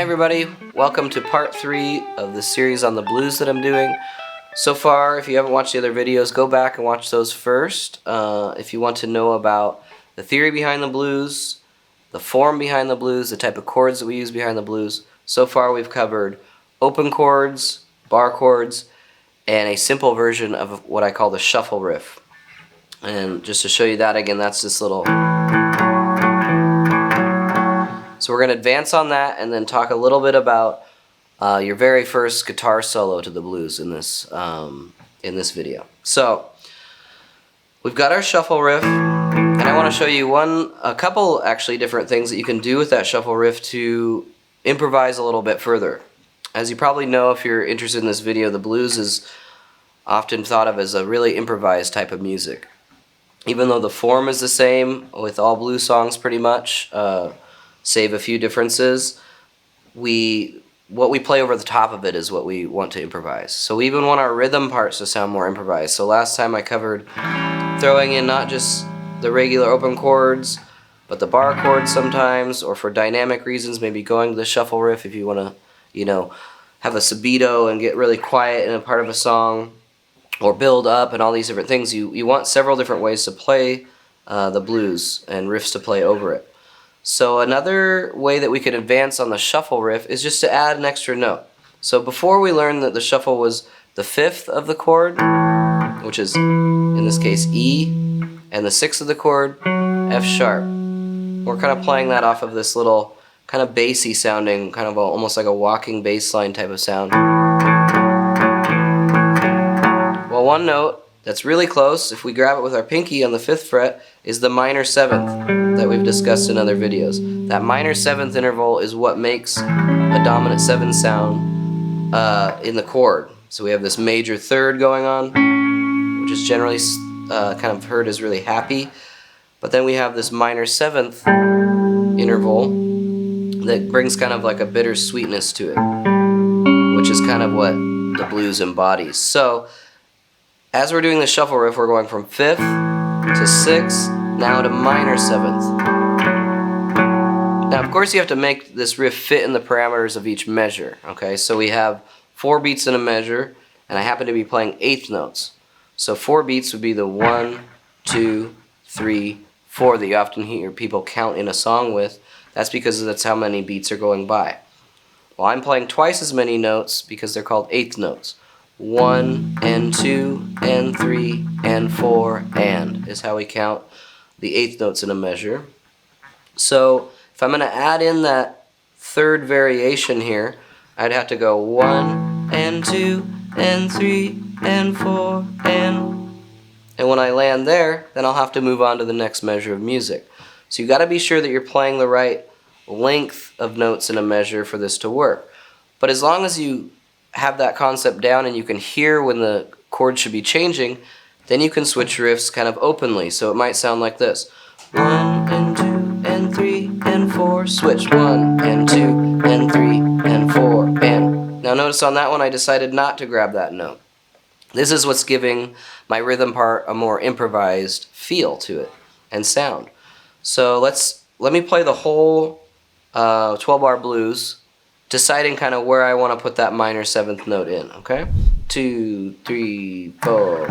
Hi everybody, welcome to part 3 of the series on the blues that I'm doing. So far, if you haven't watched the other videos, go back and watch those first. If you want to know about the theory behind the blues, the form behind the blues, the type of chords that we use behind the blues. So far we've covered open chords, bar chords, and a simple version of what I call the shuffle riff. And just to show you that again, that's this little... So we're going to advance on that and then talk a little bit about your very first guitar solo to the blues in this video. So we've got our shuffle riff, and I want to show you a couple actually different things that you can do with that shuffle riff to improvise a little bit further. As you probably know, if you're interested in this video, the blues is often thought of as a really improvised type of music. Even though the form is the same with all blues songs pretty much, save a few differences, what we play over the top of it is what we want to improvise. So we even want our rhythm parts to sound more improvised. So last time I covered throwing in not just the regular open chords, but the bar chords sometimes, or for dynamic reasons, maybe going to the shuffle riff if you want to, have a subito and get really quiet in a part of a song, or build up and all these different things. You want several different ways to play the blues and riffs to play over it. So another way that we could advance on the shuffle riff is just to add an extra note. So before we learned that the shuffle was the 5th of the chord, which is in this case E, and the 6th of the chord, F sharp. We're kind of playing that off of this little kind of bassy sounding, kind of almost like a walking bass line type of sound. Well, one note that's really close, if we grab it with our pinky on the 5th fret, is the minor 7th that we've discussed in other videos. That minor 7th interval is what makes a dominant 7 sound in the chord. So we have this major 3rd going on, which is generally kind of heard as really happy. But then we have this minor 7th interval that brings kind of like a bitter sweetness to it, which is kind of what the blues embodies. So as we're doing the shuffle riff, we're going from 5th to 6th, now to minor 7th. Now, of course, you have to make this riff fit in the parameters of each measure, okay? So we have 4 beats in a measure, and I happen to be playing 8th notes. So 4 beats would be the 1, 2, 3, 4 that you often hear people count in a song with. That's because that's how many beats are going by. Well, I'm playing twice as many notes because they're called 8th notes. 1 and 2 and 3 and 4 and is how we count the 8th notes in a measure. So if I'm going to add in that 3rd variation here, I'd have to go 1 and 2 and 3 and 4 and when I land there, then I'll have to move on to the next measure of music. So you got to be sure that you're playing the right length of notes in a measure for this to work. But as long as you have that concept down and you can hear when the chord should be changing, then you can switch riffs kind of openly. So it might sound like this. 1 and 2 and 3 and 4, switch. 1 and 2 and 3 and 4 and... Now notice on that one I decided not to grab that note. This is what's giving my rhythm part a more improvised feel to it and sound. So let me play the whole 12-bar blues, deciding kind of where I want to put that minor 7th note in, okay? 2, 3, 4.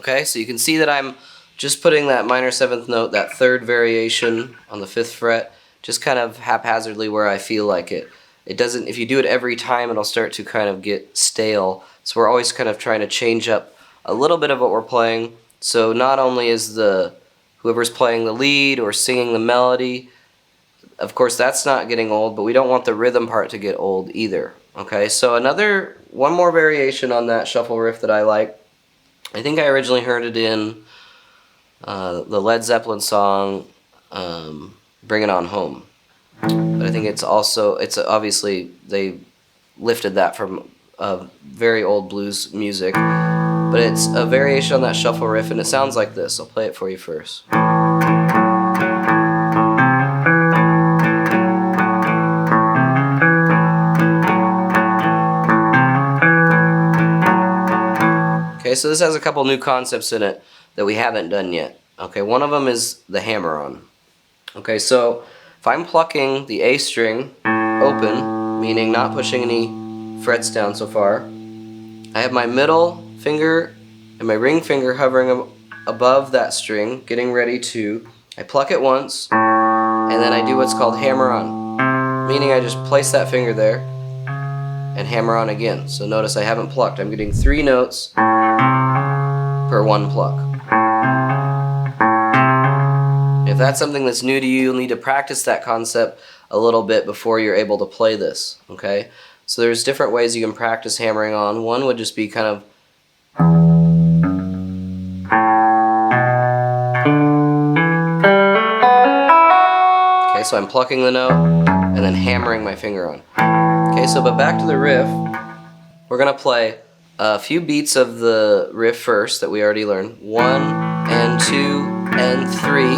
Okay, so you can see that I'm just putting that minor 7th note, that 3rd variation on the 5th fret, just kind of haphazardly where I feel like it. It doesn't, if you do it every time, it'll start to kind of get stale. So we're always kind of trying to change up a little bit of what we're playing. So not only is whoever's playing the lead or singing the melody, of course that's not getting old, but we don't want the rhythm part to get old either. Okay, so one more variation on that shuffle riff that I like. I think I originally heard it in the Led Zeppelin song Bring It On Home. But I think it's obviously they lifted that from very old blues music. But it's a variation on that shuffle riff, and it sounds like this. I'll play it for you first. Okay, so this has a couple new concepts in it that we haven't done yet. Okay, one of them is the hammer-on. Okay, so if I'm plucking the A string open, meaning not pushing any frets down so far, I have my middle finger and my ring finger hovering above that string, getting ready to, I pluck it once, and then I do what's called hammer-on, meaning I just place that finger there and hammer on again. So notice I haven't plucked. I'm getting 3 notes per one pluck. If that's something that's new to you, you'll need to practice that concept a little bit before you're able to play this, okay? So there's different ways you can practice hammering on. One would just be kind of okay, so I'm plucking the note and then hammering my finger on. Okay, so but back to the riff. We're gonna play a few beats of the riff first that we already learned. 1 and 2 and 3.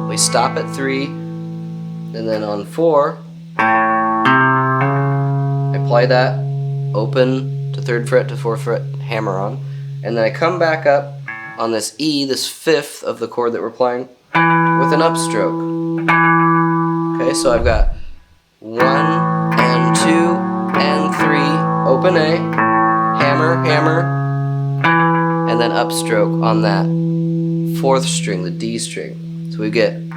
We stop at 3, and then on 4, I play that open to 3rd fret to 4th fret hammer on, and then I come back up on this E, this 5th of the chord that we're playing, with an upstroke. Okay, so I've got 1 and 2 and 3, open A, hammer, hammer, and then upstroke on that 4th string, the D string. So we get and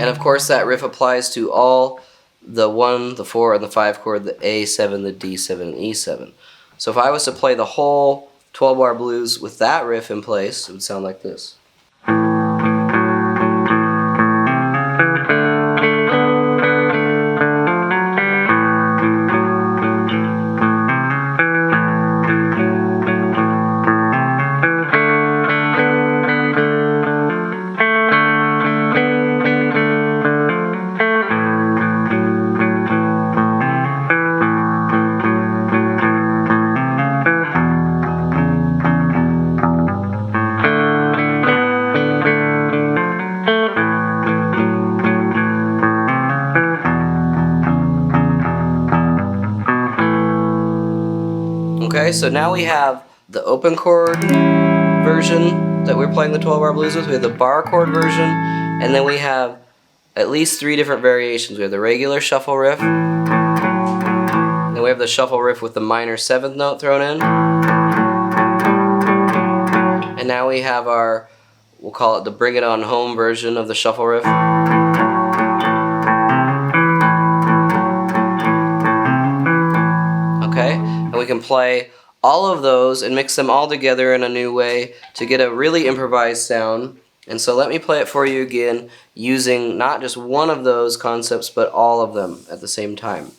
of course that riff applies to all the 1, the 4, and the 5 chord, the A7, the D7, and E7. So if I was to play the whole 12-bar blues with that riff in place, it would sound like this. Okay, so now we have the open chord version that we're playing the 12-bar blues with, we have the bar chord version, and then we have at least 3 different variations. We have the regular shuffle riff, then we have the shuffle riff with the minor 7th note thrown in, and now we have our, we'll call it the Bring It On Home version of the shuffle riff. Okay, and we can play all of those and mix them all together in a new way to get a really improvised sound. And so let me play it for you again using not just one of those concepts but all of them at the same time.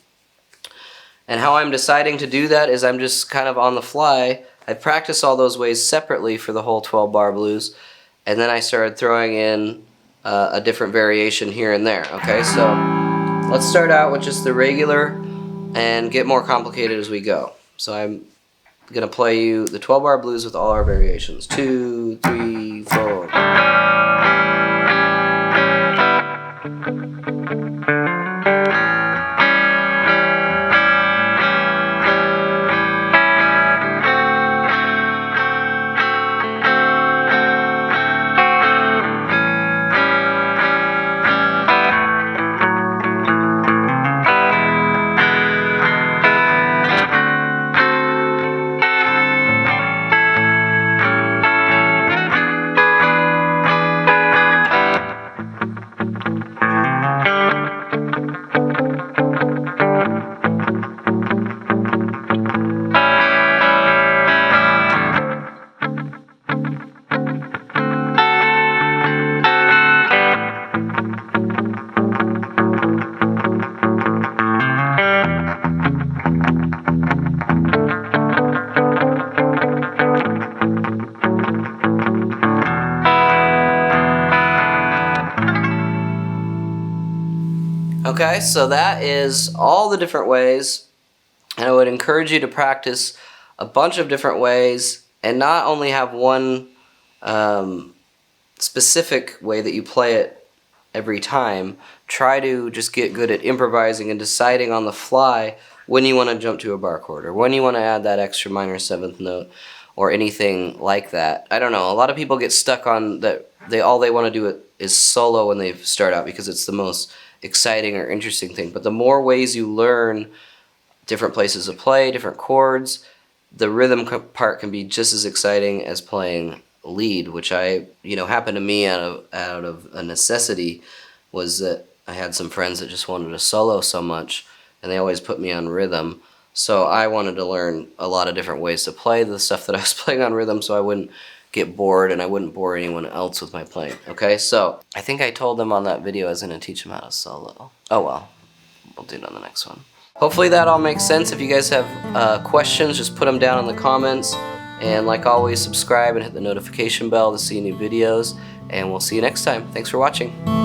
And how I'm deciding to do that is I'm just kind of on the fly. I practiced all those ways separately for the whole 12-bar blues, and then I started throwing in a different variation here and there. Okay, so let's start out with just the regular and get more complicated as we go. So I'm going to play you the 12-bar blues with all our variations. 2, 3, 4. Okay, so that is all the different ways, and I would encourage you to practice a bunch of different ways and not only have one specific way that you play it every time. Try to just get good at improvising and deciding on the fly when you want to jump to a bar chord or when you want to add that extra minor 7th note or anything like that. I don't know, a lot of people get stuck on that all they want to do is solo when they start out because it's the most exciting or interesting thing. But the more ways you learn different places to play, different chords, the rhythm part can be just as exciting as playing lead, which happened to me out of a necessity. Was that I had some friends that just wanted to solo so much, and they always put me on rhythm. So I wanted to learn a lot of different ways to play the stuff that I was playing on rhythm, so I wouldn't get bored and I wouldn't bore anyone else with my playing. Okay, so I think I told them on that video I was going to teach them how to solo. Oh well, we'll do it on the next one. Hopefully that all makes sense. If you guys have questions, just put them down in the comments. And like always, subscribe and hit the notification bell to see new videos. And we'll see you next time. Thanks for watching.